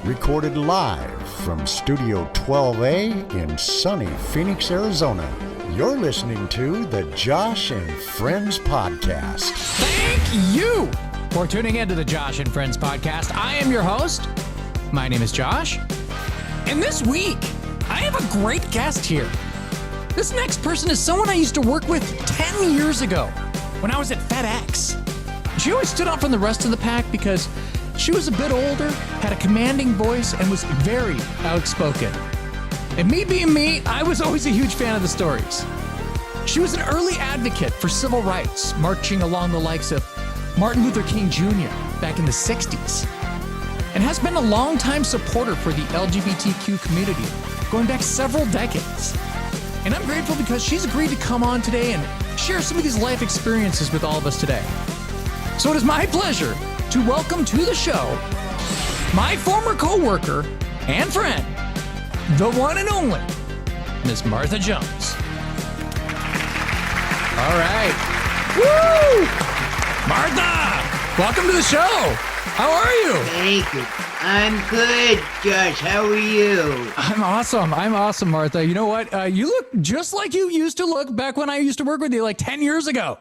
recorded live from Studio 12A in sunny Phoenix, Arizona. You're listening to the Josh and Friends Podcast. Thank you for tuning into the Josh and Friends Podcast. I am your host. My name is Josh. And this week, I have a great guest here. This next person is someone I used to work with 10 years ago when I was at FedEx. She always stood out from the rest of the pack because she was a bit older, had a commanding voice, and was very outspoken. And me being me, I was always a huge fan of the stories. She was an early advocate for civil rights, marching along the likes of Martin Luther King Jr. back in the 60s, and has been a longtime supporter for the LGBTQ community, going back several decades. And I'm grateful because she's agreed to come on today and share some of these life experiences with all of us today. So it is my pleasure to welcome to the show my former co-worker and friend, the one and only Miss Martha Jones. All right. Woo! Martha, welcome to the show. How are you? Thank you. I'm good, Josh. How are you? I'm awesome, Martha. You know what? You look just like you used to look back when I used to work with you like 10 years ago.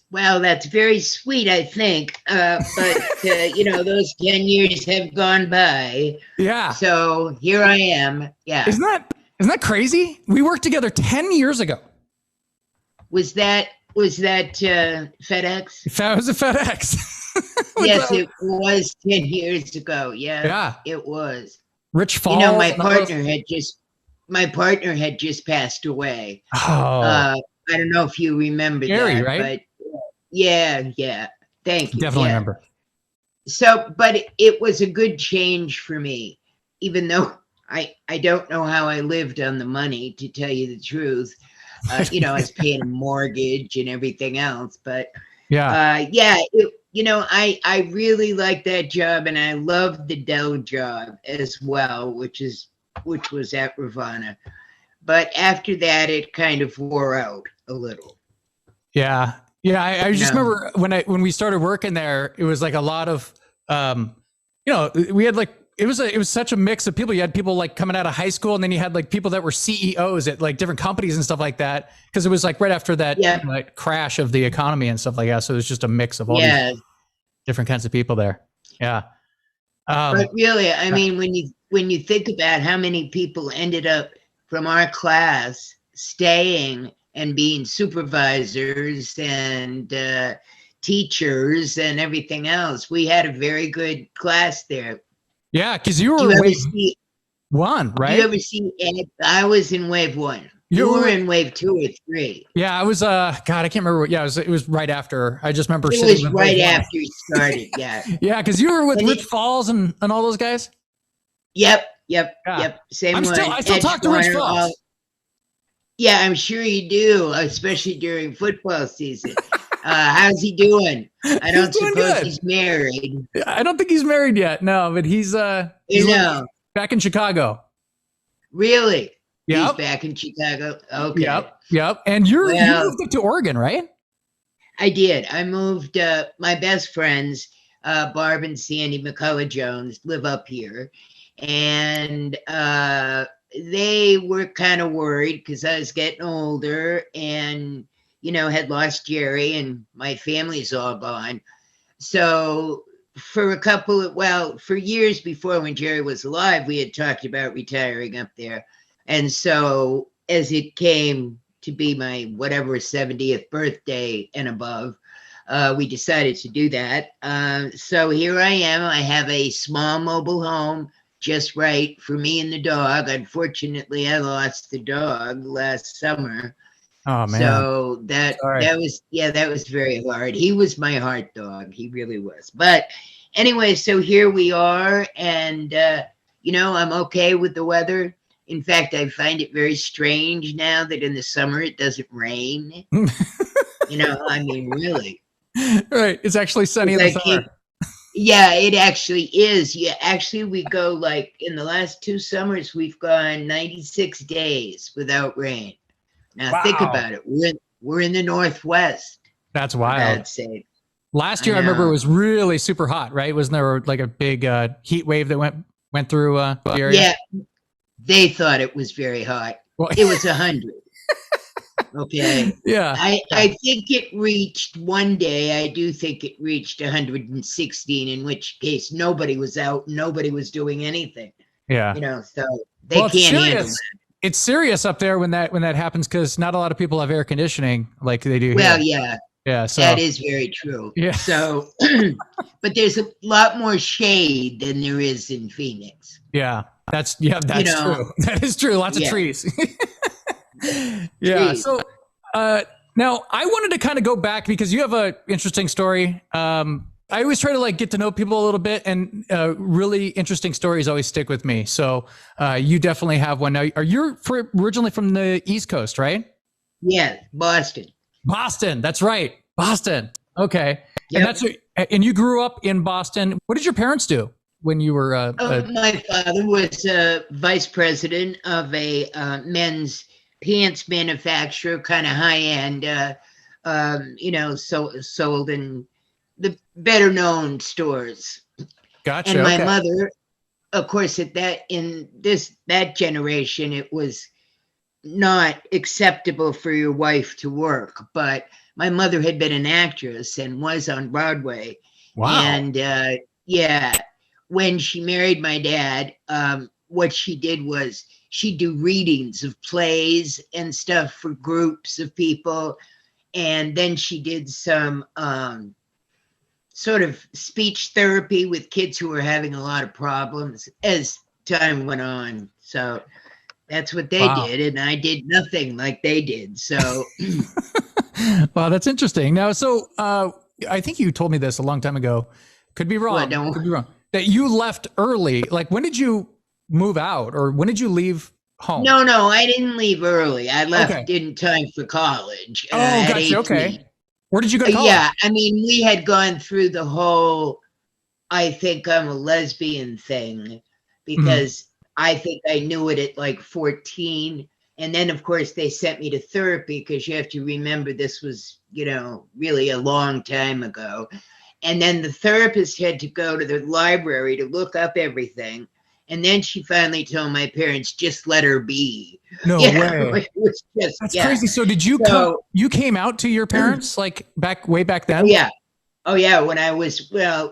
Well, that's very sweet, I think. But those 10 years have gone by. Yeah. So here I am. Yeah. Isn't that crazy? We worked together 10 years ago. Was that FedEx? That was a FedEx. Yes, it was 10 years ago. Yeah. It was. Rich Falls. My partner had just passed away. Oh. I don't know if you remember Gerrie, that, right? But yeah. Thank you. Definitely remember. So, but it was a good change for me, even though I don't know how I lived on the money, to tell you the truth. I was paying a mortgage and everything else, but I really liked that job, and I loved the Dell job as well, which was at Ravana. But after that, it kind of wore out a little. Yeah. I just remember when we started working there, it was like a lot of, we had like, it was such a mix of people. You had people like coming out of high school, and then you had like people that were CEOs at like different companies and stuff like that. Cause it was like right after that like crash of the economy and stuff like that. So it was just a mix of all these different kinds of people there. Yeah. But really, I mean, when you think about how many people ended up from our class staying and being supervisors and teachers and everything else, we had a very good class there. Yeah, because you were wave one, right? You ever see Ed? I was in wave one. You were in wave 2 or 3. Yeah, I was. God, I can't remember. It was right after. I just remember. It was right after you started. Yeah. Yeah, because you were with Rich Falls and all those guys. Yep. Same one. I still talk to Rich Falls. Yeah, I'm sure you do, especially during football season. How's he doing? I don't suppose he's married. I don't think he's married yet. No, but he's back in Chicago. Really? Yep. He's back in Chicago. Okay. Yep. And you moved up to Oregon, right? I did. I moved. My best friends, Barb and Sandy McCullough Jones, live up here, and they were kind of worried because I was getting older and had lost Gerrie, and my family's all gone. So for for years before, when Gerrie was alive, we had talked about retiring up there. And so as it came to be my 70th birthday and above, we decided to do that. So here I am. I have a small mobile home just right for me and the dog. Unfortunately, I lost the dog last summer. Oh man! So that was very hard. He was my heart dog. He really was. But anyway, so here we are, and I'm okay with the weather. In fact, I find it very strange now that in the summer it doesn't rain. I mean, really. Right. It's actually sunny in the summer. Yeah, it actually is. Yeah, actually, we go like in the last 2 summers, we've gone 96 days without rain. Now think about it. We're in the Northwest. That's wild. Last year, I remember it was really super hot, right? Wasn't there like a big heat wave that went went through the area? Yeah, they thought it was very hot. Well, It was 100. Okay. yeah. I think it reached one day, I do think it reached 116, in which case nobody was out, nobody was doing anything. Yeah. So they Well, can't handle that. It's serious up there when that happens because not a lot of people have air conditioning like they do Well, here. yeah, Yeah. So that is very true. Yeah. So, but there's a lot more shade than there is in Phoenix. yeah, that's true. That is true. Lots of trees. Yeah. Trees. So now I wanted to kind of go back because you have an interesting story. I always try to like get to know people a little bit, and really interesting stories always stick with me. So you definitely have one. Now, are you originally from the East Coast, right? Yeah, Boston. Boston. That's right. Boston. Okay. Yep. And you grew up in Boston. What did your parents do when you were? My father was vice president of a men's pants manufacturer, kind of high end. Sold in the better known stores. Gotcha. And my mother, of course, that generation, it was not acceptable for your wife to work, but my mother had been an actress and was on Broadway. Wow. And when she married my dad, what she did was she'd do readings of plays and stuff for groups of people. And then she did some sort of speech therapy with kids who were having a lot of problems as time went on. So that's what they did. And I did nothing like they did. So. Wow, that's interesting. Now, so I think you told me this a long time ago. Could be wrong. Could be wrong. That you left early. Like, when did you move out, or when did you leave home? No, I didn't leave early. I left in time for college. Oh, gotcha. 18. Okay. Where did you go to college? Yeah, I mean, we had gone through the whole I think I'm a lesbian thing because I think I knew it at like 14. And then, of course, they sent me to therapy because you have to remember this was, really a long time ago. And then the therapist had to go to the library to look up everything. And then she finally told my parents, just let her be. No way. It was just, That's crazy. So did you you came out to your parents like way back then? Oh yeah. When I was, I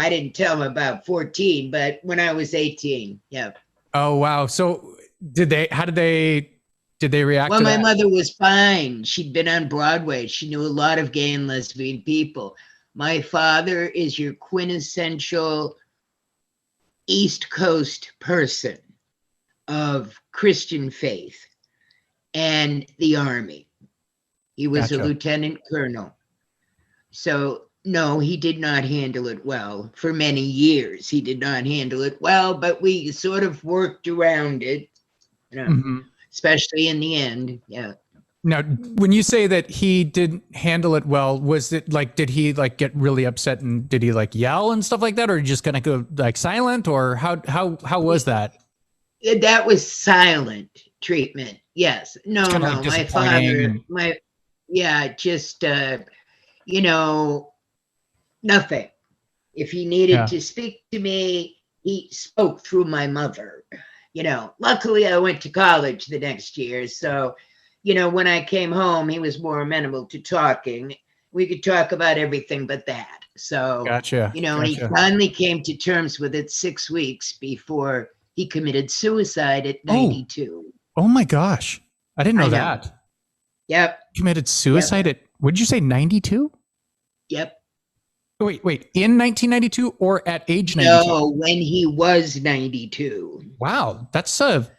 didn't tell them about 14, but when I was 18. Yeah. Oh, wow. So did they react to that? My mother was fine. She'd been on Broadway. She knew a lot of gay and lesbian people. My father is your quintessential East Coast person of Christian faith and the Army. He was a lieutenant colonel. So, no, he did not handle it well. For many years, he did not handle it well, but we sort of worked around it, especially in the end. Yeah. Now, when you say that he didn't handle it well, was it like, did he like get really upset and did he like yell and stuff like that? Or just kind of go like silent, or how was that? That was silent treatment. Yes. No, like my father, nothing. If he needed to speak to me, he spoke through my mother. Luckily I went to college the next year. So, when I came home, he was more amenable to talking. We could talk about everything but that. So, gotcha. And he finally came to terms with it 6 weeks before he committed suicide at 92. Oh my gosh. I didn't know that. Yep. Committed suicide at, what did you say, 92? Yep. Wait, in 1992 or at age 92? No, when he was 92. Wow. That's a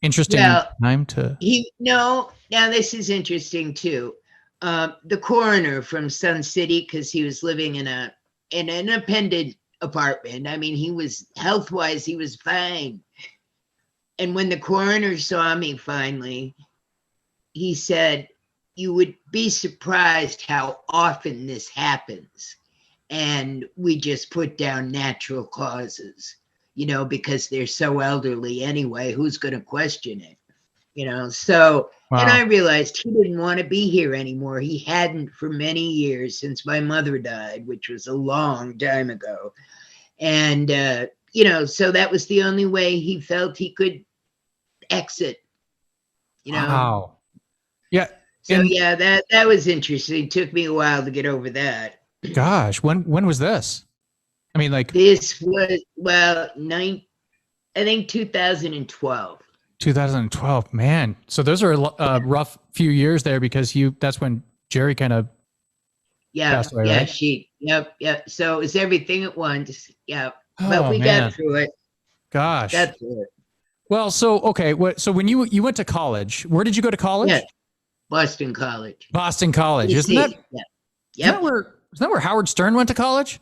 interesting time to. Now this is interesting too. The coroner from Sun City, because he was living in an independent apartment. I mean, he was health-wise, he was fine. And when the coroner saw me finally, he said, "You would be surprised how often this happens." And we just put down natural causes, because they're so elderly anyway, who's going to question it? So, and I realized he didn't want to be here anymore. He hadn't for many years since my mother died, which was a long time ago. And so that was the only way he felt he could exit, Wow. Yeah. So And yeah, that was interesting. It took me a while to get over that. gosh, when was this? I mean, like This was, I think 2012. 2012, man. So those are a rough few years there because that's when Gerrie kind of Yeah, passed away, yeah, right? yep. So it was everything at once. Yeah, but Oh we man, got through it. gosh. Got through it. Well, so okay, so when you went to college, where did you go to college? Yeah, Boston College. Boston College, isn't DC. that? Yeah. Isn't Yep. that where Howard Stern went to college?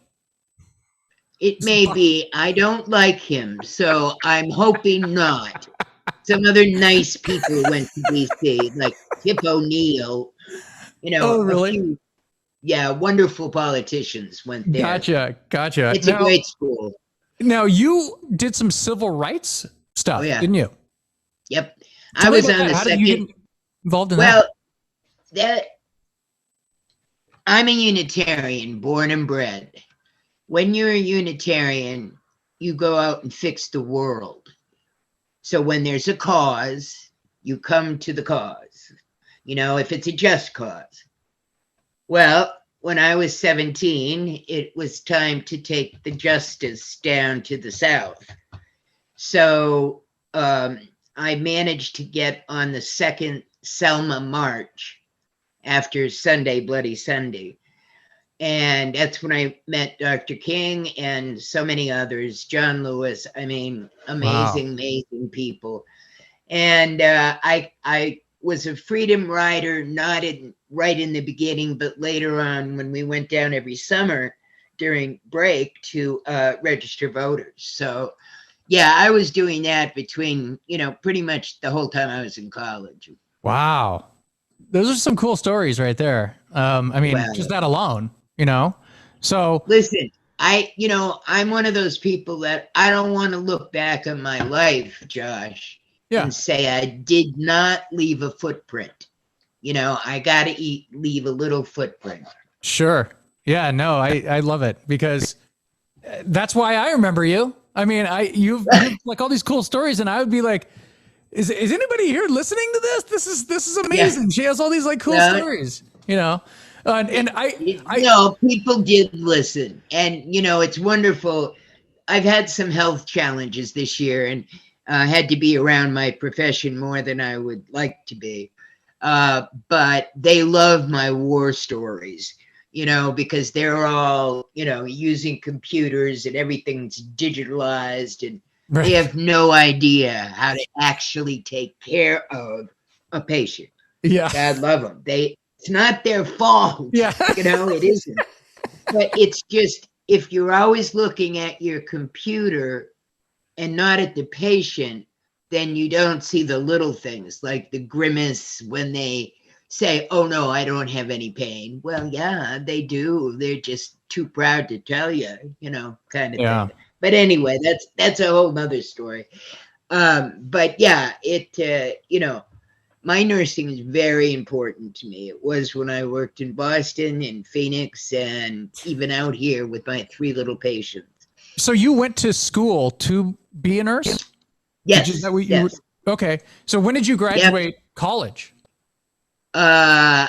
It may be. I don't like him, so I'm hoping not. Some other nice people went to DC, like Tip O'Neill. Oh, A really? few, wonderful politicians went there. Gotcha. It's a great school. Now you did some civil rights stuff, Oh, yeah. didn't you? Yep. Tell I me was about on that. the How did you second. get involved in Well, I'm a Unitarian, born and bred. When you're a Unitarian, you go out and fix the world. So when there's a cause, you come to the cause, if it's a just cause. Well, when I was 17, it was time to take the justice down to the South. So I managed to get on the second Selma March after Sunday, Bloody Sunday. And that's when I met Dr. King and so many others, John Lewis. I mean, amazing people. And I was a freedom rider, not right in the beginning, but later on when we went down every summer during break to register voters. So, yeah, I was doing that between, pretty much the whole time I was in college. Wow. Those are some cool stories right there. Just that alone, So listen, I'm one of those people that I don't want to look back on my life, Josh, and say I did not leave a footprint. I got to leave a little footprint. Sure. Yeah, no, I love it because that's why I remember you. I mean, you've like all these cool stories, and I would be like, is anybody here listening to this? This is amazing. Yeah. She has all these like cool stories, and I people did listen, and it's wonderful. I've had some health challenges this year, and had to be around my profession more than I would like to be. But they love my war stories, because they're all, using computers and everything's digitalized, and they have no idea how to actually take care of a patient. Yeah. God love them. It's not their fault. Yeah. It isn't. But it's just, if you're always looking at your computer and not at the patient, then you don't see the little things like the grimace when they say, oh no, I don't have any pain. Well, yeah, they do. They're just too proud to tell you, kind of thing. But anyway, that's a whole nother story. But yeah, my nursing is very important to me. It was when I worked in Boston, in Phoenix, and even out here with my 3 little patients. So you went to school to be a nurse? Yes. Yes. Okay. So when did you graduate college? I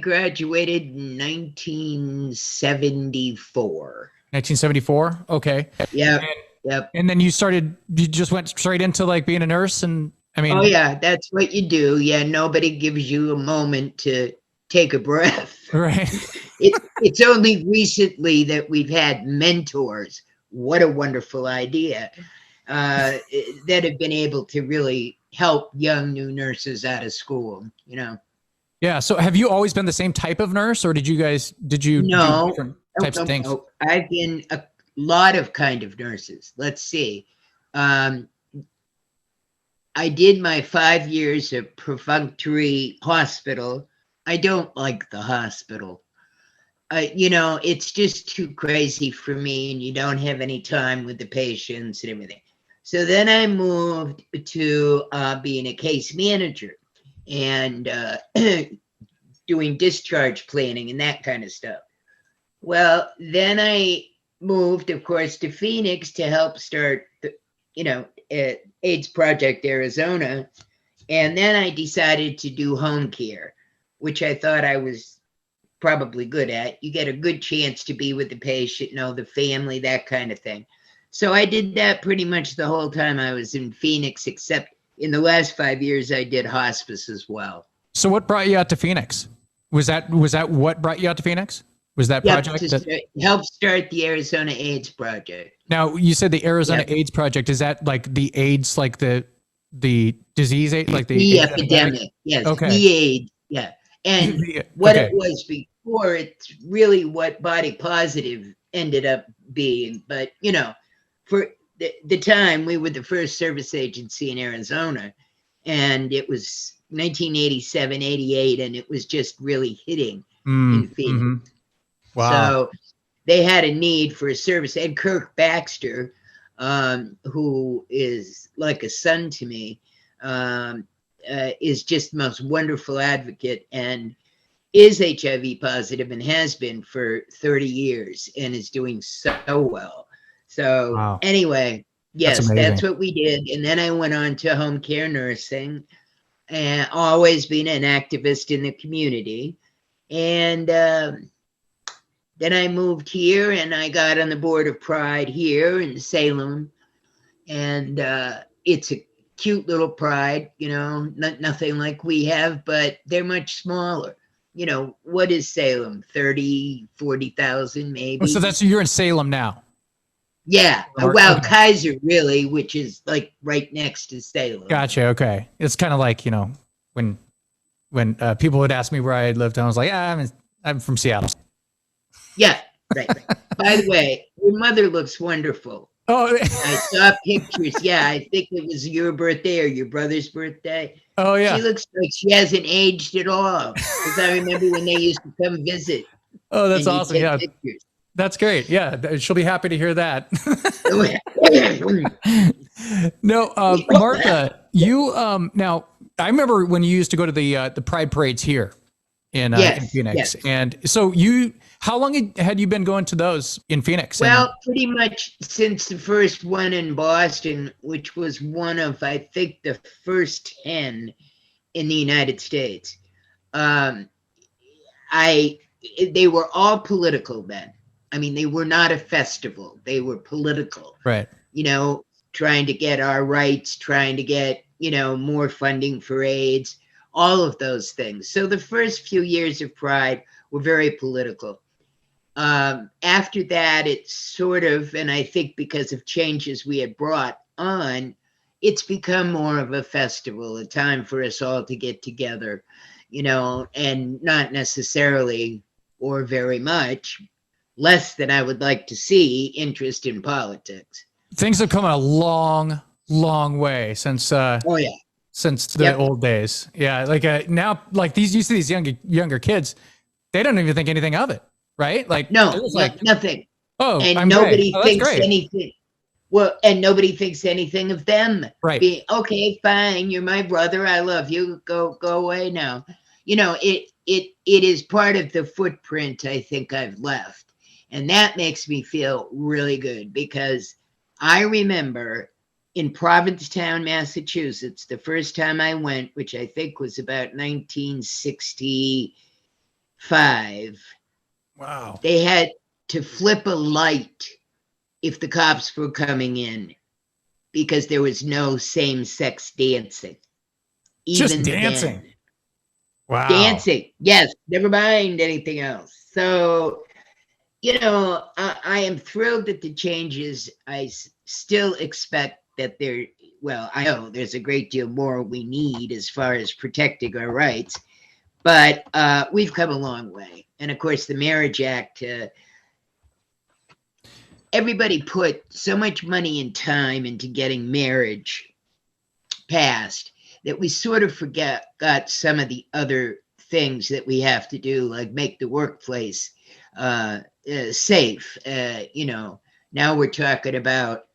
graduated in 1974. 1974? Okay. Yeah. Yep. And then you just went straight into like being a nurse, and I mean. Oh yeah, that's what you do. Yeah, nobody gives you a moment to take a breath. Right. It's only recently that we've had mentors. What a wonderful idea. That have been able to really help young new nurses out of school, Yeah. So have you always been the same type of nurse, or did you do different types of things? No. I've been a lot of kind of nurses. Let's see. I did my 5 years of perfunctory hospital. I don't like the hospital. It's just too crazy for me, and you don't have any time with the patients and everything. So then I moved to being a case manager and doing discharge planning and that kind of stuff. Well, then I moved, of course, to Phoenix to help start the, AIDS Project Arizona. And then I decided to do home care, which I thought I was probably good at. You get a good chance to be with the patient, know the family, that kind of thing. So I did that pretty much the whole time I was in Phoenix, except in the last 5 years, I did hospice as well. So what brought you out to Phoenix? Was that what brought you out to Phoenix? Was that project? To help start the Arizona AIDS Project. Now, you said the Arizona AIDS Project. Is that like the AIDS, like the disease, like the AIDS epidemic? Yes. Okay. The AIDS. Yeah. And what it was before, it's really what body positive ended up being. But, for the time, we were the first service agency in Arizona, and it was 1987, 88, and it was just really hitting in Phoenix. Mm-hmm. Wow. So they had a need for a service. And Kirk Baxter, who is like a son to me, is just the most wonderful advocate and is HIV positive and has been for 30 years and is doing so well. So Anyway, yes, that's what we did. And then I went on to home care nursing and always been an activist in the community. And then I moved here and I got on the board of Pride here in Salem. And it's a cute little Pride, nothing like we have, but they're much smaller. What is Salem? 30, 40,000 maybe. Oh, so you're in Salem now. Yeah. Well, okay. Kaiser really, which is like right next to Salem. Gotcha. Okay. It's kind of like, when people would ask me where I lived, I was like, I'm from Seattle. Yeah. Right. By the way, your mother looks wonderful. Oh, I saw pictures. Yeah. I think it was your birthday or your brother's birthday. Oh, yeah. She looks like she hasn't aged at all. Because I remember when they used to come visit. Oh, that's awesome. Yeah. Pictures. That's great. Yeah. She'll be happy to hear that. No, Martha, you, now I remember when you used to go to the Pride parades here in Phoenix. Yes. And so how long had you been going to those in Phoenix? Well, pretty much since the first one in Boston, which was one of, I think, the first 10 in the United States. They were all political then. I mean, they were not a festival. They were political. Right. Trying to get our rights, trying to get, more funding for AIDS, all of those things. So the first few years of Pride were very political. After that, it's sort of, and I think because of changes we had brought on, it's become more of a festival, a time for us all to get together, and not necessarily or very much, less than I would like to see, interest in politics. Things have come a long, long way since since the old days. Yeah, like now, like you see these younger kids, they don't even think anything of it, right? Like nothing. Oh, and nobody thinks anything. Well, and nobody thinks anything of them. Right. Okay, fine. You're my brother. I love you. Go away now. It is part of the footprint I think I've left. And that makes me feel really good because I remember in Provincetown, Massachusetts, the first time I went, which I think was about 1965. Wow. They had to flip a light if the cops were coming in because there was no same-sex dancing. Just dancing. Then. Wow. Dancing. Yes. Never mind anything else. So, I am thrilled at the changes. I still expect that I know there's a great deal more we need as far as protecting our rights, but we've come a long way. And of course, the Marriage Act, everybody put so much money and time into getting marriage passed that we sort of got some of the other things that we have to do, like make the workplace safe. Now we're talking about,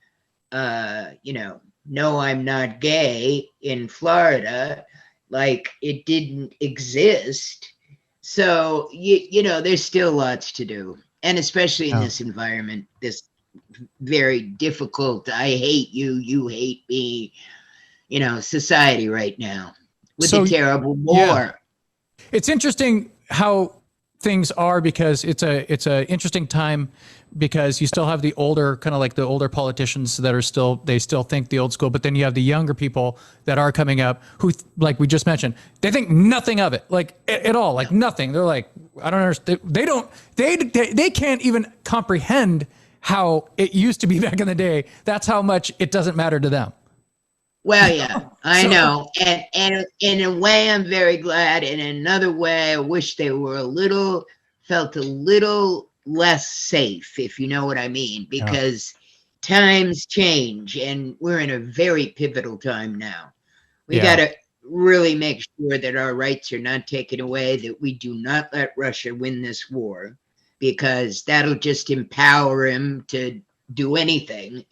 no, I'm not gay in Florida, like it didn't exist. So, there's still lots to do. And especially in Oh. this environment, this very difficult, I hate you, you hate me, society right now with So, the terrible yeah. war. It's interesting how things are because it's a interesting time because you still have the older kind of like the older politicians that are still think the old school, but then you have the younger people that are coming up who, like we just mentioned, they think nothing of it, like at all, like nothing. They're like, I don't understand. They can't even comprehend how it used to be back in the day. That's how much it doesn't matter to them. Well, yeah, I know. And in a way, I'm very glad. And in another way, I wish they were felt a little less safe, if you know what I mean, because times change and we're in a very pivotal time now. We got to really make sure that our rights are not taken away, that we do not let Russia win this war, because that'll just empower him to do anything.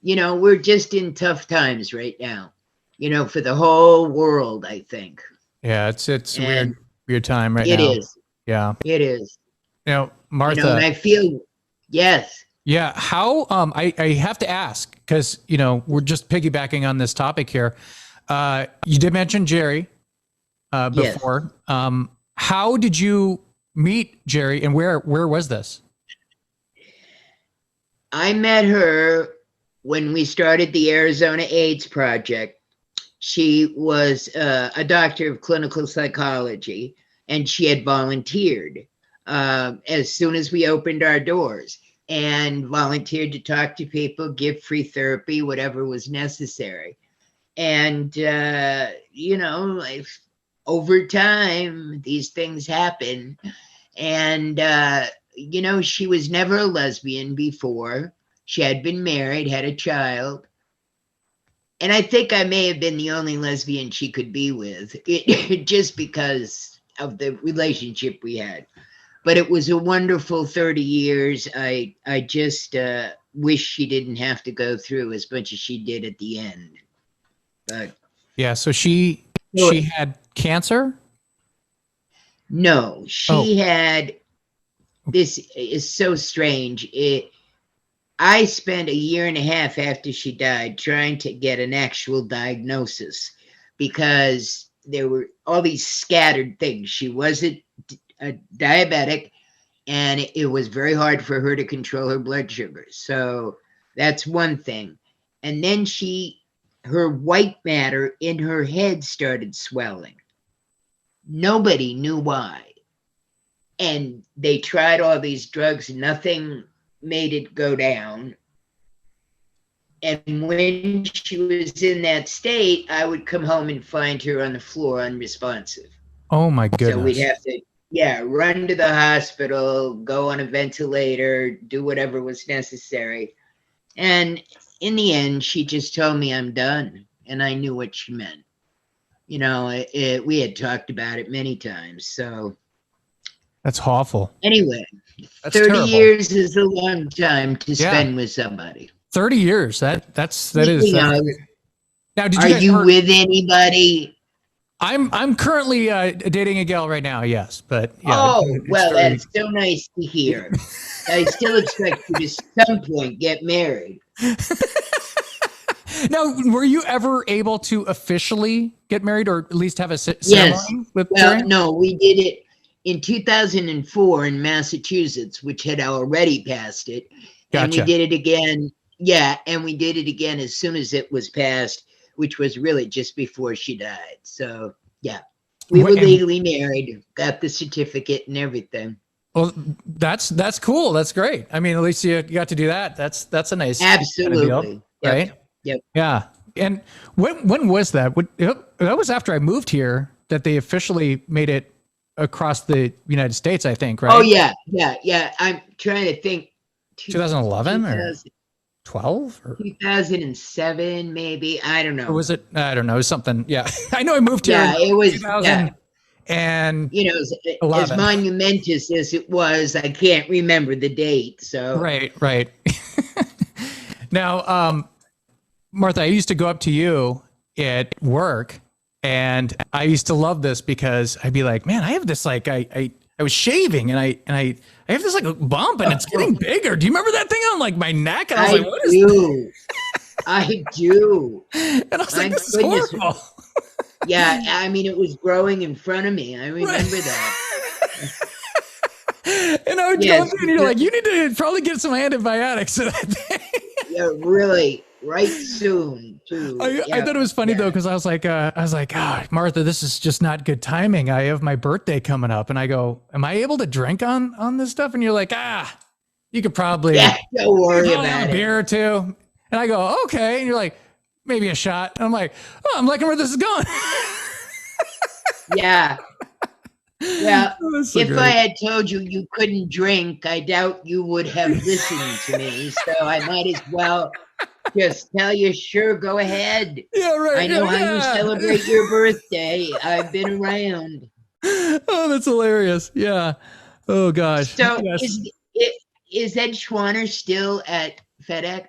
We're just in tough times right now, for the whole world, I think. Yeah, it's a weird time right now. It is. Yeah. It is. Martha. And I feel, yes. Yeah. How, I have to ask, because, we're just piggybacking on this topic here. You did mention Gerrie before. Yes. How did you meet Gerrie and where was this? I met her when we started the Arizona AIDS Project. She was a doctor of clinical psychology, and she had volunteered as soon as we opened our doors, and volunteered to talk to people, give free therapy, whatever was necessary. And, over time, these things happen. And, she was never a lesbian before. She had been married, had a child. And I think I may have been the only lesbian she could be with, just because of the relationship we had. But it was a wonderful 30 years. I just wish she didn't have to go through as much as she did at the end. But yeah, so she had cancer? No, she had, this is so strange. I spent a year and a half after she died trying to get an actual diagnosis, because there were all these scattered things. She wasn't a diabetic, and it was very hard for her to control her blood sugar. So that's one thing. And then her white matter in her head started swelling. Nobody knew why. And they tried all these drugs, nothing made it go down. And when she was in that state, I would come home and find her on the floor unresponsive. Oh my goodness. So we'd have to, run to the hospital, go on a ventilator, do whatever was necessary. And in the end, she just told me, I'm done. And I knew what she meant. We had talked about it many times. So that's awful. Anyway, that's 30 terrible. years is a long time to spend with somebody. 30 years. That is. Now, are you with anybody? I'm currently dating a gal right now. Yes, but yeah. Oh, well, that's so nice to hear. I still expect you to some point get married. Now, were you ever able to officially get married, or at least have a ceremony? Yes. With Well, Gerrie? no, we did it in 2004 in Massachusetts, which had already passed it. Gotcha. And we did it again. Yeah, and we did it again as soon as it was passed, which was really just before she died. So, yeah, we were legally married, got the certificate and everything. Well, that's cool. That's great. I mean, at least you got to do that. That's a nice Absolutely. kind of deal, right? Yep. Yeah. And when was that? That was after I moved here that they officially made it across the United States, I think, right? Oh, yeah. I'm trying to think. 2011 or 12 or 2007, maybe. I don't know. Or was it? I don't know. It was something. Yeah. I know I moved here. Yeah, it was 2000 and as monumentous as it was, I can't remember the date. So right. Now, Martha, I used to go up to you at work, and I used to love this because I'd be like, man, I have this, like, I was shaving and I have this like bump and it's getting bigger. Do you remember that thing on like my neck? And I was like, what is do. I do. And I was like, My this is goodness. horrible. Yeah, I mean, it was growing in front of me. I remember that. And I would go through and you're like, you need to probably get some antibiotics. Yeah, really, right soon too. I thought it was funny though, because I was like, Martha, this is just not good timing. I have my birthday coming up, and I go, am I able to drink on this stuff? And you're like, you could probably don't worry about have a it. beer or two. And I go, okay. And you're like, maybe a shot. And I'm like, I'm liking where this is going. Yeah. Well, So if great. I had told you you couldn't drink, I doubt you would have listened to me. So I might as well just tell you, sure, go ahead. Yeah, right. I know how you celebrate your birthday. I've been around. Oh, that's hilarious. Yeah. Oh gosh. So Yes. is Ed Schwanner still at FedEx?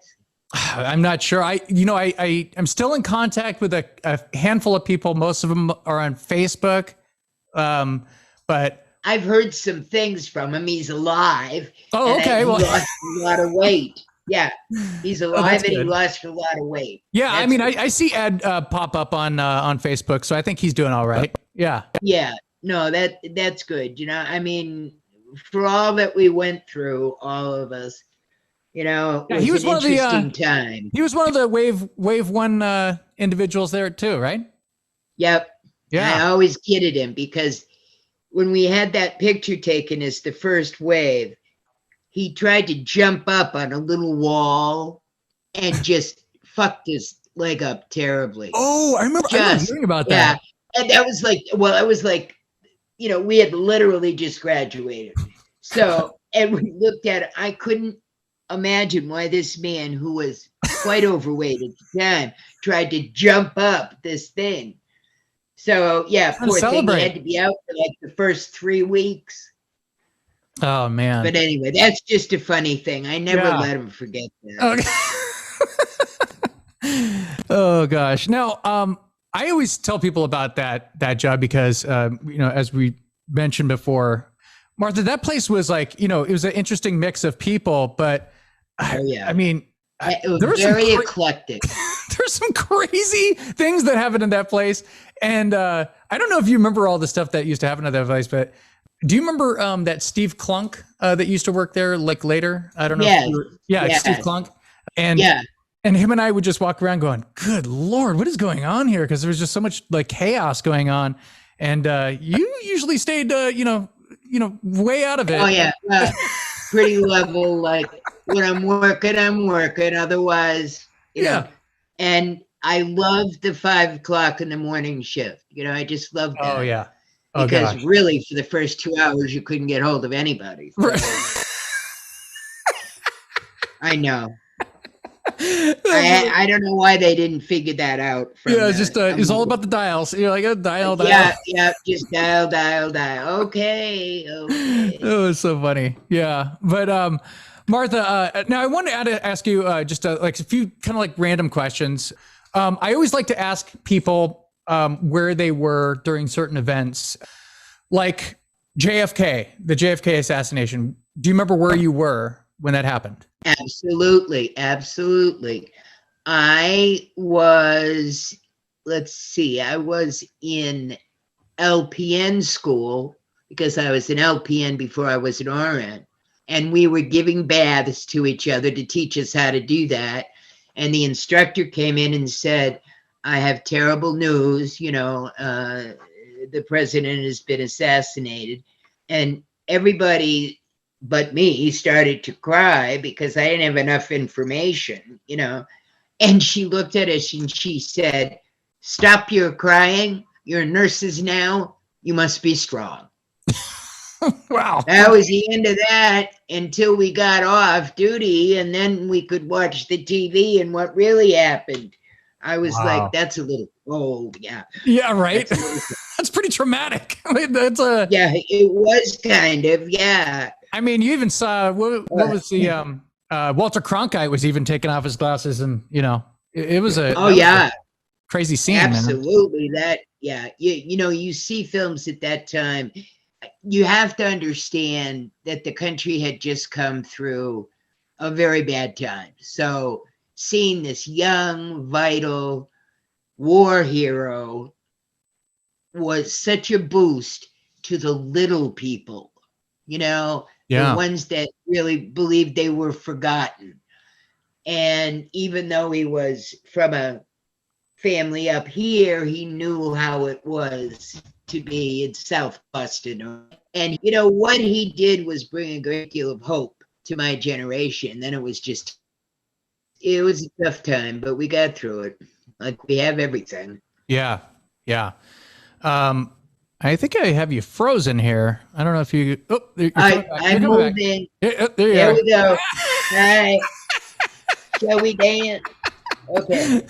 I'm not sure. I'm still in contact with a handful of people. Most of them are on Facebook. But I've heard some things from him. He's alive. oh, and okay. he Well, lost a lot of weight. Yeah, he's alive that's and he good. lost a lot of weight. yeah. I That's mean, good. I see Ed pop up on Facebook, so I think he's doing all right. Yeah. Yeah, no, that's good. I mean, for all that we went through, all of us, it Yeah, he was an one of the, interesting time. He was one of the wave one individuals there too, right? Yep. Yeah. I always kidded him because when we had that picture taken as the first wave, he tried to jump up on a little wall and just fucked his leg up terribly. Oh, I remember hearing about Yeah. that. And that was like, well, I was like, we had literally just graduated. So, and we looked at it. I couldn't imagine why this man, who was quite overweight at the time, tried to jump up this thing. So, yeah, Trying to poor thing. He celebrate. had to be out for like the first 3 weeks. Oh man. But anyway, that's just a funny thing. I never Yeah. let him forget that. Okay. Oh gosh. Now, I always tell people about that job because, as we mentioned before, Martha, that place was like, it was an interesting mix of people, but Oh, yeah. I mean, It was there was very some eclectic. there's some crazy things that happened in that place. And I don't know if you remember all the stuff that used to happen at that place, but do you remember that Steve Clunk that used to work there like later? I don't know. Yes. It's Steve Clunk. And Yeah. and him and I would just walk around going, good Lord, what is going on here? Because there was just so much like chaos going on. And you usually stayed, way out of it. Oh, yeah. Pretty level. Like when I'm working. Otherwise, Yeah. And I loved the 5 o'clock in the morning shift. I just loved that. Oh, yeah. Oh, Because gosh. really, for the first 2 hours, you couldn't get hold of anybody. So, Right. I know. I don't know why they didn't figure that out. Yeah, it's just it's all about the dials. You're like, dial. Yeah, just dial. Okay. Oh, it's so funny. Yeah, but Martha, now I want to ask you just like a few kind of like random questions. I always like to ask people where they were during certain events, like JFK, the JFK assassination. Do you remember where you were when that happened? Absolutely. I was in LPN school because I was an LPN before I was an RN. And we were giving baths to each other to teach us how to do that. And the instructor came in and said, I have terrible news. The president has been assassinated. And everybody but me started to cry because I didn't have enough information, And she looked at us and she said, stop your crying. You're nurses now. You must be strong. Wow. That was the end of that until we got off duty, and then we could watch the TV and what really happened. I was like, that's a little cold. Yeah. Yeah, right. That's pretty traumatic. I mean, yeah, it was kind of, yeah. I mean, you even saw what was the Walter Cronkite was even taking off his glasses, and it was a crazy scene. Absolutely, man. You see films at that time, you have to understand that the country had just come through a very bad time. So seeing this young, vital war hero was such a boost to the little people, the ones that really believed they were forgotten. And even though he was from a family up here, he knew how it was to be in South Boston. And, what he did was bring a great deal of hope to my generation. Then it was a tough time, but we got through it. Like we have everything. Yeah. Yeah. I think I have you frozen here. I don't know if you. Oh, I moved in. There we go. All right. Shall we dance? Okay.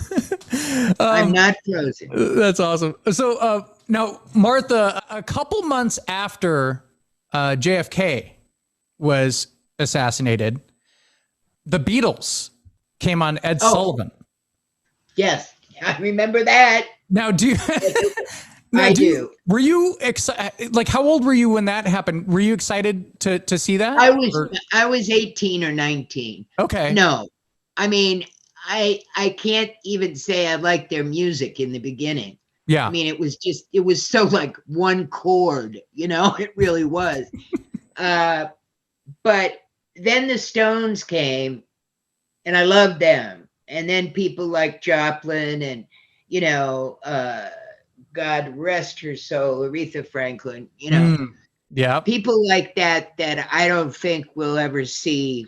I'm not frozen. That's awesome. So now, Martha, a couple months after JFK was assassinated, the Beatles came on Ed Sullivan. Yes, I remember that. Now, do you? I do. Were you excited? Like, how old were you when that happened? Were you excited to see that? I was 18 or 19. Okay. No, I mean, I can't even say I liked their music in the beginning. Yeah. I mean, it was so like one chord, it really was. But then the Stones came and I loved them. And then people like Joplin and, God rest her soul, Aretha Franklin, Yeah. people like that I don't think we'll ever see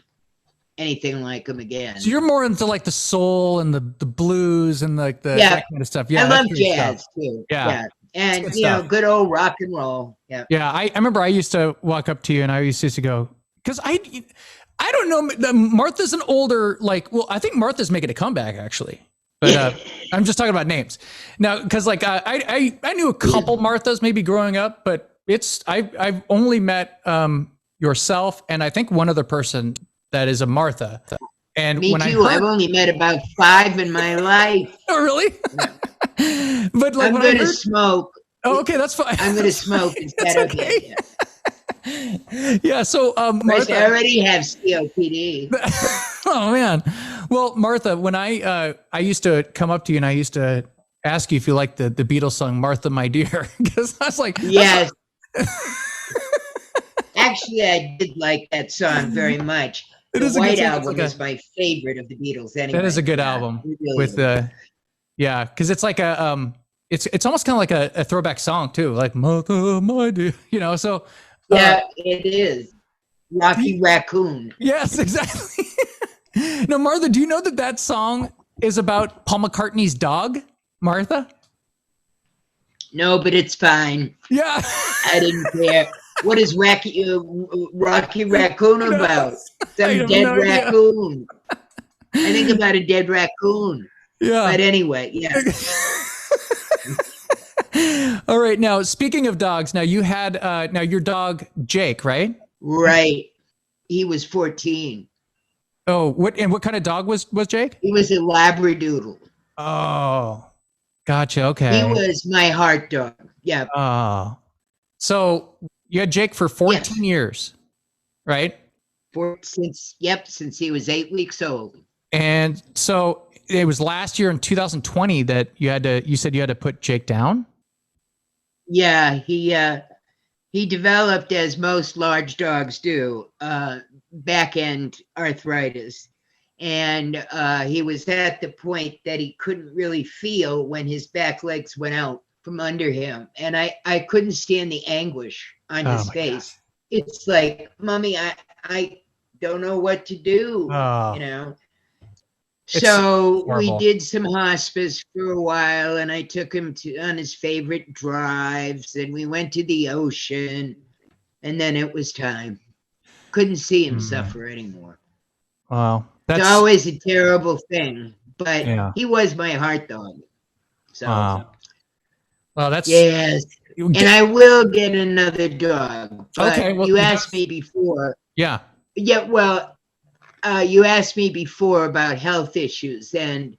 anything like them again. So you're more into like the soul and the blues and like that kind of stuff. Yeah, I love jazz too. Yeah. And good old rock and roll. Yeah. Yeah. I remember I used to walk up to you and I used to go, because I don't know. Martha's an older, I think Martha's making a comeback actually. But I'm just talking about names now, because I knew a couple Marthas maybe growing up, but I've only met yourself and I think one other person that is a Martha. And me too. I've only met about 5 in my life. Oh, really? But I'm going to smoke. Oh, okay, that's fine. I'm going to smoke instead of okay. Yeah. So Martha, I already have COPD. Oh man. Well, Martha, when I used to come up to you and I used to ask you if you liked the Beatles song "Martha, My Dear," because I was like, yes. Actually, I did like that song very much. The White Album is my favorite of the Beatles. Anyway, that is a good album with because it's like it's almost kind of like a throwback song too, like "Martha, My Dear," So yeah, it is. Rocky Raccoon. Yes, exactly. Now, Martha, do you know that song is about Paul McCartney's dog, Martha? No, but it's fine. Yeah. I didn't care. What is Rocky Raccoon about? Some dead raccoon. I think about a dead raccoon. Yeah. But anyway, yeah. All right. Now, speaking of dogs, now you had your dog Jake, right? Right. He was 14. Oh, what kind of dog was Jake? He was a Labradoodle. Oh, gotcha. Okay. He was my heart dog. Yeah. Oh, so you had Jake for 14 years, right? Since he was 8 weeks old. And so it was last year in 2020 that you said you had to put Jake down? Yeah, he developed, as most large dogs do, back end arthritis. And he was at the point that he couldn't really feel when his back legs went out from under him. And I couldn't stand the anguish on his face. God. It's like, Mommy, I don't know what to do, So we did some hospice for a while, and I took him on his favorite drives, and we went to the ocean, and then it was time. Couldn't see him suffer anymore. Wow. It's always a terrible thing, but he was my heart dog. So, wow. Well, that's... Yes. And I will get another dog. But okay. Well, you asked me before. Yeah. Yeah, well... you asked me before about health issues, and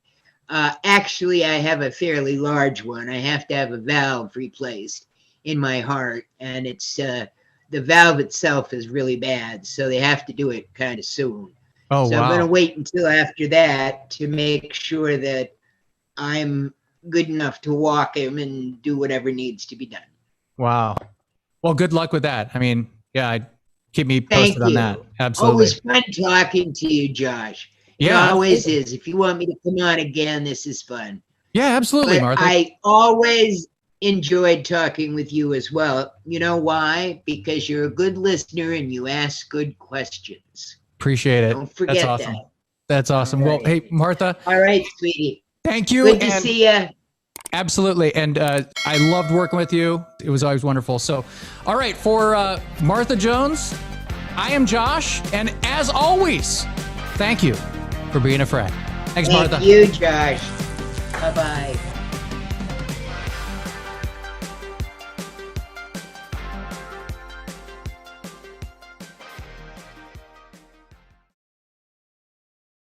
actually I have a fairly large one. I have to have a valve replaced. in my heart, and it's the valve itself is really bad, so they have to do it kind of soon. Oh, so wow. I'm going to wait until after that to make sure that I'm good enough to walk him and do whatever needs to be done. Wow. Well, good luck with that. I mean, yeah, keep me Thank posted on you. that. Absolutely. Always fun talking to you, Josh. Yeah, It always absolutely. is. If you want me to come on again, this is fun. Yeah, absolutely, But Martha. I always enjoyed talking with you as well. You know why? Because you're a good listener and you ask good questions. Appreciate it. Don't forget That's awesome. that. That's awesome. All Well, right. hey, Martha. All right, sweetie. Thank you. Good to see you. Absolutely. And I loved working with you. It was always wonderful. So, all right, for Martha Jones, I am Josh. And as always, thank you for being a friend. Thanks, Martha. Thank you, Josh. Bye-bye.